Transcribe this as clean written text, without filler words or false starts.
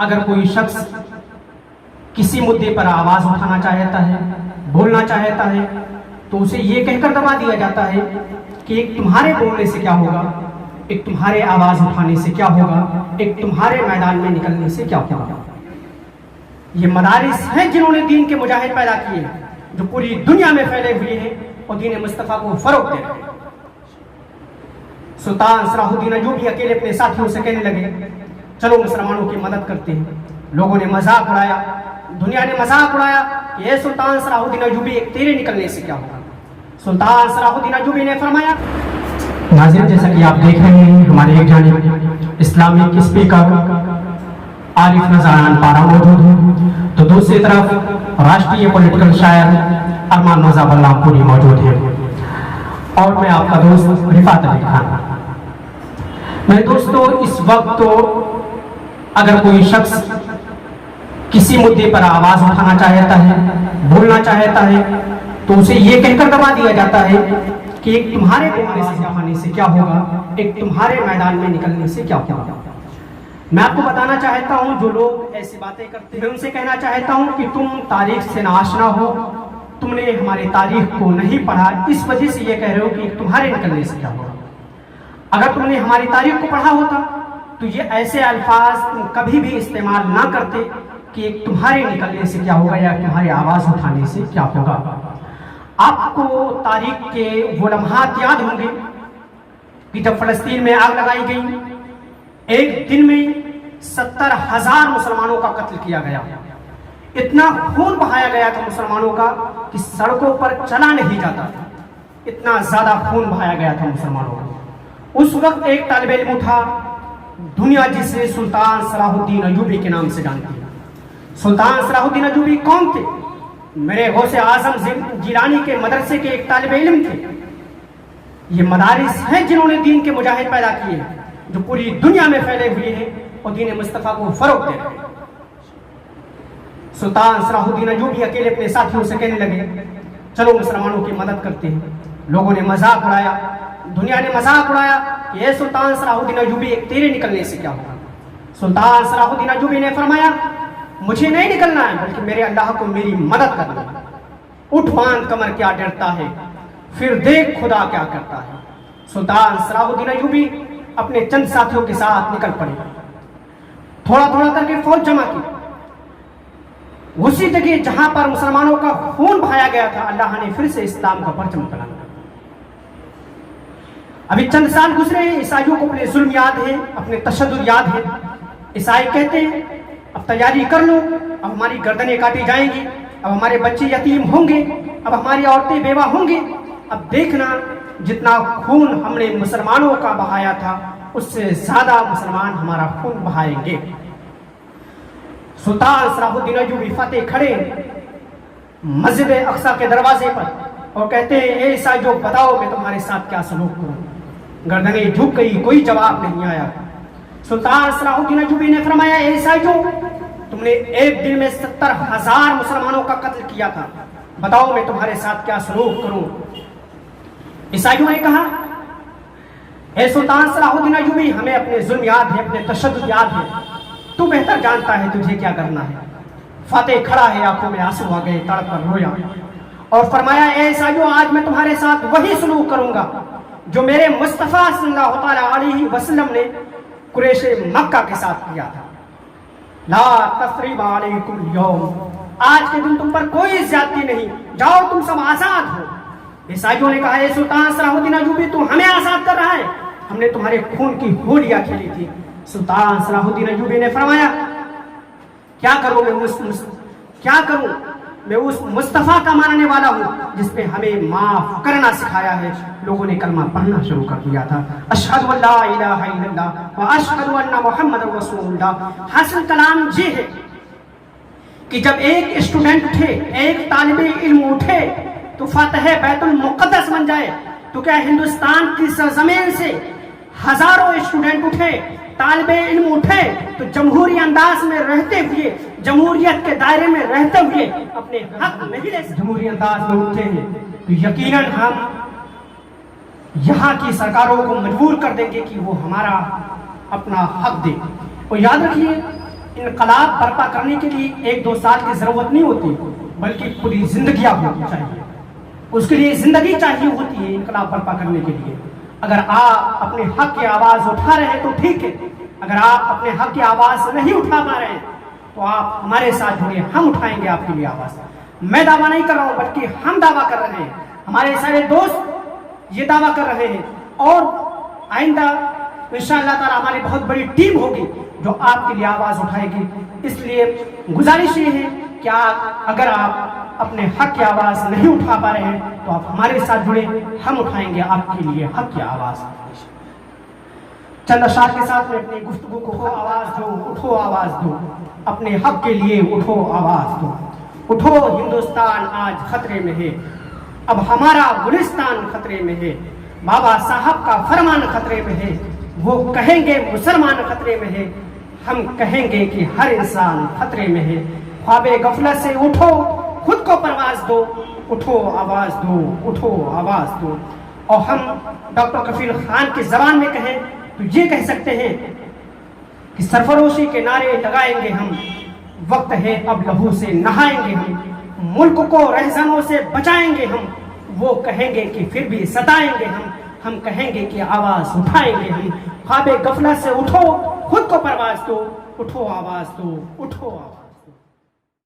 اگر کوئی شخص کسی مدعے پر آواز اٹھانا چاہتا ہے، بولنا چاہتا ہے، تو اسے یہ کہہ کر دبا دیا جاتا ہے کہ ایک تمہارے بولنے سے کیا ہوگا، ایک تمہارے آواز اٹھانے سے کیا ہوگا، ایک تمہارے میدان میں نکلنے سے کیا ہوگا۔ یہ مدارس ہیں جنہوں نے دین کے مجاہد پیدا کیے، جو پوری دنیا میں پھیلے ہوئے ہیں اور دین مصطفیٰ کو فروغ دے رہے ہیں۔ سلطان صلاح الدین ایوبی اکیلے اپنے ساتھیوں سے کہنے لگے، چلو مسلمانوں کی مدد کرتے ہیں۔ لوگوں نے مذاق اڑایا، دنیا نے مذاق اڑایا کہ اے سلطان صلاح الدین ایوبی، ایک تیرے نکلنے سے کیا ہوگا۔ سلطان صلاح الدین ایوبی نے فرمایا، ناظرین جیسا کہ آپ دیکھ رہے ہیں ہمارے ایک جانب اسلامک اسپیکر عارف نذران پارا موجود ہے، تو دوسری طرف راشٹریہ پولیٹیکل شاعر ارمان مرزا بلرام پوری موجود ہے، اور میں آپ کا دوست رفعت علی خان۔ میرے دوستو، اس وقت تو اگر کوئی شخص کسی مدعے پر آواز اٹھانا چاہتا ہے، بولنا چاہتا ہے، تو اسے یہ کہہ کر دبا دیا جاتا ہے کہ ایک تمہارے بولنے سے اٹھانے سے کیا ہوگا، ایک تمہارے میدان میں نکلنے سے کیا ہوگا۔ میں آپ کو بتانا چاہتا ہوں، جو لوگ ایسی باتیں کرتے ہیں ان سے کہنا چاہتا ہوں کہ تم تاریخ سے ناآشنا ہو، تم نے ہماری تاریخ کو نہیں پڑھا، اس وجہ سے یہ کہہ رہے ہو کہ تمہارے نکلنے سے کیا ہوگا۔ اگر تم نے ہماری تاریخ کو پڑھا ہوتا تو یہ ایسے الفاظ تم کبھی بھی استعمال نہ کرتے کہ ایک تمہارے نکلنے سے کیا ہوگا یا تمہاری آواز اٹھانے سے کیا ہوگا۔ آپ کو تاریخ کے وہ لمحات یاد ہوں گے کہ جب فلسطین میں آگ لگائی گئی، ایک دن میں 70,000 مسلمانوں کا قتل کیا گیا، اتنا خون بہایا گیا تھا مسلمانوں کا کہ سڑکوں پر چلا نہیں جاتا تھا، اتنا زیادہ خون بہایا گیا تھا مسلمانوں کا۔ اس وقت ایک طالب علم تھا، دنیا جسے سلطان صلاح الدین ایوبی کے نام سے جانتی ہے۔ سلطان صلاح الدین ایوبی کون تھے؟ میرے غوث اعظم جیلانی کے مدرسے کے ایک طالب علم تھے۔ یہ مدارس ہیں جنہوں نے دین کے مجاہد پیدا کیے ہیں، جو پوری دنیا میں پھیلے ہوئے ہیں اور دین مصطفیٰ کو فروغ دے رہے ہیں۔ سلطان صلاح الدین ایوبی اکیلے اپنے ساتھیوں سے کہنے لگے، چلو مسلمانوں کی مدد کرتے ہیں۔ لوگوں نے مذاق اڑایا، دنیا نے مذاق اڑایا کہ اے سلطان صلاح الدین ایوبی، ایک تیرے نکلنے سے کیا ہوگا۔ سلطان صلاح الدین ایوبی نے فرمایا، مجھے نہیں نکلنا ہے، بلکہ میرے اللہ کو میری مدد کرنا ہے۔ اٹھ باندھ کمر کیا ڈرتا ہے، پھر دیکھ خدا کیا کرتا ہے۔ سلطان صلاح الدین ایوبی اپنے چند ساتھیوں کے ساتھ نکل پڑے، تھوڑا تھوڑا کر کے فوج جمع کی۔ اسی جگہ جہاں پر مسلمانوں کا خون بہایا گیا تھا، اللہ نے پھر سے اسلام کا پرچم پھیلایا۔ ابھی چند سال گزرے ہیں، عیسائیوں کو اپنے ظلم یاد ہے، اپنے تشدد یاد ہے۔ عیسائی کہتے ہیں اب تیاری کر لو، اب ہماری گردنیں کاٹی جائیں گی، اب ہمارے بچے یتیم ہوں گے، اب ہماری عورتیں بیوہ ہوں گی۔ اب دیکھنا جتنا خون ہم نے مسلمانوں کا بہایا تھا، اس سے زیادہ مسلمان ہمارا خون بہائیں گے۔ سلطان صلاح الدین ایوبی فتح کھڑے مسجد اقصی کے دروازے پر اور کہتے ہیں، اے عیسائیوں بتاؤ میں تمہارے ساتھ کیا سلوک کروں۔ گردنیں جھک گئی، کوئی جواب نہیں آیا۔ سلطان صلاح الدین ایوبی نے فرمایا، اے عیسائیوں تم نے ایک دن میں 70,000 مسلمانوں کا قتل کیا تھا، بتاؤ میں تمہارے ساتھ کیا سلوک کروں۔ عیسائیوں نے کہا، اے سلطان صلاح الدین ایوبی ہمیں اپنے ظلم یاد ہے، اپنے تشدد یاد ہے، تو بہتر جانتا ہے تجھے کیا کرنا ہے۔ فاتح کھڑا ہے، آنکھوں میں آنسو آ گئے، تڑپ کر رویا اور فرمایا، اے عیسائیوں آج میں تمہارے ساتھ وہی سلوک کروں گا جو میرے مصطفیٰ صلی اللہ تعالی علیہ وسلم نے قریش مکہ کے ساتھ کیا تھا۔ لا تثریب علیکم اليوم، آج کے دن تم پر کوئی زیادتی نہیں، جاؤ تم سب آزاد ہو۔ عیسائیوں نے کہا، اے سلطان صلاح الدین ایوبی تو ہمیں آزاد کر رہا ہے، ہم نے تمہارے خون کی ہولیاں کھیلی تھی۔ سلطان صلاح الدین ایوبی نے فرمایا، کیا کروں میں اس مصطفیٰ کا ماننے والا ہوں جس پہ ہمیں معاف کرنا سکھایا ہے۔ لوگوں نے کلمہ پڑھنا شروع کر دیا تھا، اشہد ان لا الہ الا اللہ واشہد ان محمد رسول اللہ۔ حاصل کلام یہ ہے کہ جب ایک اسٹوڈنٹ اٹھے، ایک طالب علم اٹھے تو فاتح بیت المقدس بن جائے، تو کیا ہندوستان کی سرزمین سے ہزاروں اسٹوڈنٹ اٹھے، طالب علم اٹھے تو جمہوری انداز میں رہتے ہوئے، جمہوریت کے دائرے میں رہتے ہوئے اپنے حق نہیں لے سکتے، جمہوری انداز میں اٹھتے ہیں تو یقیناً ہم یہاں کی سرکاروں کو مجبور کر دیں گے کہ وہ ہمارا اپنا حق دے۔ اور یاد رکھیے انقلاب برپا کرنے کے لیے 1-2 سال کی ضرورت نہیں ہوتی بلکہ پوری زندگیاں ہونی چاہیے. اس کے لیے زندگی چاہیے ہوتی ہے انقلاب برپا کرنے کے لیے. اگر آپ اپنے حق کی آواز اٹھا رہے ہیں تو ٹھیک ہے, اگر آپ اپنے حق کی آواز نہیں اٹھا پا رہے ہیں تو آپ ہمارے ساتھ جڑیے, ہم اٹھائیں گے آپ کے لیے آواز. میں دعویٰ نہیں کر رہا ہوں بلکہ ہم دعویٰ کر رہے ہیں, ہمارے سارے دوست یہ دعویٰ کر رہے ہیں, اور آئندہ انشاءاللہ تعالی ہماری بہت بڑی ٹیم ہوگی جو آپ کے لیے آواز اٹھائے گی. اس لیے گزارش یہ ہے کہ اگر آپ اپنے حق کی آواز نہیں اٹھا پا رہے ہیں تو آپ ہمارے ساتھ جڑیں, ہم اٹھائیں گے آپ کے لیے حق کی آواز. چند اشعار کے ساتھ میں اپنی گفتگو کو آواز دو, اٹھو آواز دو, اپنے حق کے لیے اٹھو آواز دو. اٹھو ہندوستان آج خطرے میں ہے, اب ہمارا گلستان خطرے میں ہے. بابا صاحب کا فرمان خطرے میں ہے, وہ کہیں گے مسلمان خطرے میں ہے, ہم کہیں گے کہ ہر انسان خطرے میں ہے. خواب غفلت سے اٹھو, خود کو پرواز دو, اٹھو آواز دو, اٹھو آواز دو. اور ہم ڈاکٹر کفیل خان کی زبان میں کہیں تو یہ کہہ سکتے ہیں کہ سرفروشی کے نعرے لگائیں گے ہم, وقت ہے اب لہو سے نہائیں گے ہم, ملک کو رہزنوں سے بچائیں گے ہم. وہ کہیں گے کہ پھر بھی ستائیں گے ہم کہیں گے کہ آواز اٹھائیں گے ہم. خواب غفلت سے اٹھو, خود کو پرواز دو, اٹھو آواز دو, اٹھو آواز.